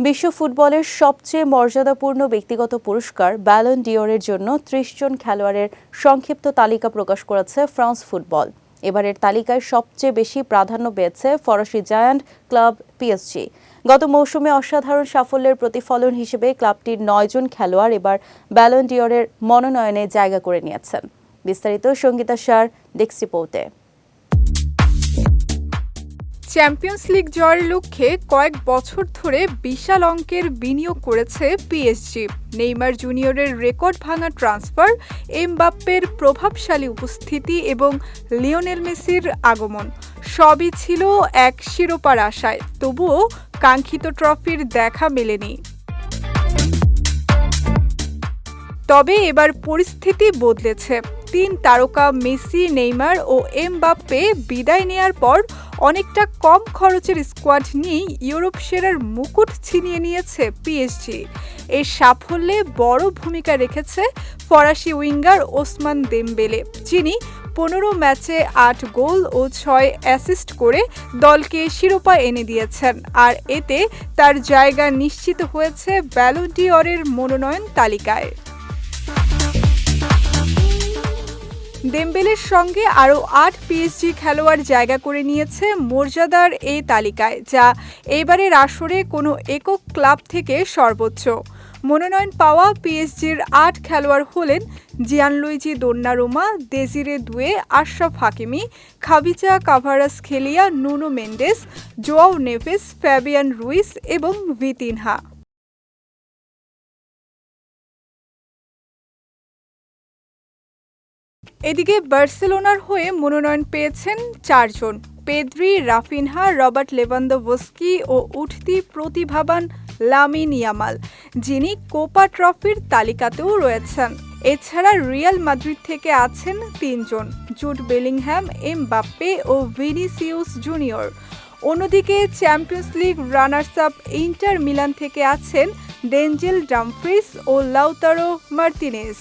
বিশ্ব ফুটবলের সবচেয়ে মর্যাদাপূর্ণ ব্যক্তিগত পুরস্কার ব্যালন ডিওরের জন্য ৩০ জন খেলোয়াড়ের সংক্ষিপ্ত তালিকা প্রকাশ করেছে ফ্রান্স ফুটবল। এবারের তালিকায় সবচেয়ে বেশি প্রাধান্য পেয়েছে ফরাসি জায়ান্ট ক্লাব পিএসজি। গত মৌসুমে অসাধারণ সাফল্যের প্রতিফলন হিসেবে ক্লাবটির ৯ জন খেলোয়াড় এবার ব্যালন ডিওরের মনোনয়নে জায়গা করে নিয়েছেন। বিস্তারিত সঙ্গীতা শাহর ডেস্ক রিপোর্টে। চ্যাম্পিয়ন্স লিগ জয়ের লক্ষ্যে কয়েক বছর ধরে বিশাল অঙ্কের বিনিয়োগ করেছে পিএসজি। নেইমার জুনিয়রের রেকর্ড ভাঙা ট্রান্সফার, এমবাপ্পের প্রভাবশালী উপস্থিতি এবং লিওনেল মেসির আগমন সবই ছিল এক শিরোপার আশায়। তবুও কাঙ্ক্ষিত ট্রফির দেখা মেলেনি। তবে এবার পরিস্থিতি বদলেছে। ৩ তারকা মেসি, নেইমার ও এমবাপ্পে বিদায় নেয়ার পর অনেকটা কম খরচের স্কোয়াড নিয়েই ইউরোপ সেরার মুকুট ছিনিয়ে নিয়েছে পিএসজি। এই সাফল্যে বড় ভূমিকা রেখেছে ফরাসি উইঙ্গার ওসমান দেমবেলে, যিনি ১৫ ম্যাচে ৮ গোল ও ৬ অ্যাসিস্ট করে দলকে শিরোপা এনে দিয়েছেন। আর এতে তার জায়গা নিশ্চিত হয়েছে ব্যালন ডিওরের মনোনয়ন তালিকায়। দেমবেলের সঙ্গে আরও ৮ পিএসজি খেলোয়াড় জায়গা করে নিয়েছে মর্যাদার এই তালিকায়, যা এবারের আসরে কোনো একক ক্লাব থেকে সর্বোচ্চ। মনোনয়ন পাওয়া পিএসজির ৮ খেলোয়াড় হলেন Gianluigi Donnarumma, Desire Doue, Achraf Hakimi, Khvicha Kvaratskhelia, Nuno Mendes, Joao Neves, Fabian Ruiz এবং ভিতিনহা। এদিকে বার্সেলোনার হয়ে মনোনয়ন পেয়েছেন ৪ জন: পেদ্রি, রাফিনহা, রবার্ট লেভানদোভস্কি ও উঠতি প্রতিভাবান লামিন ইয়ামাল, যিনি কোপা ট্রফির তালিকাতেও রয়েছেন। এছাড়া রিয়াল মাদ্রিদ থেকে আছেন ৩ জন: জুড বেলিংহ্যাম, এমবাপ্পে ও ভিনিসিয়াস জুনিয়র। অন্যদিকে champions league runners up inter Milan থেকে আছেন ডেনজেল ডামফ্রিস ও লাউতারো মার্তিনেজ।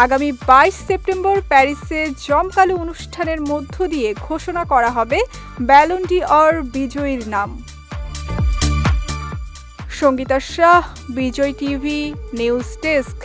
আগামী ২২ সেপ্টেম্বর প্যারিসে জমকালো অনুষ্ঠানের মধ্য দিয়ে ঘোষণা করা হবে ব্যালন ডি'অর বিজয়ীর নাম। সঙ্গীতা শাহ, বিজয় টিভি নিউজ ডেস্ক।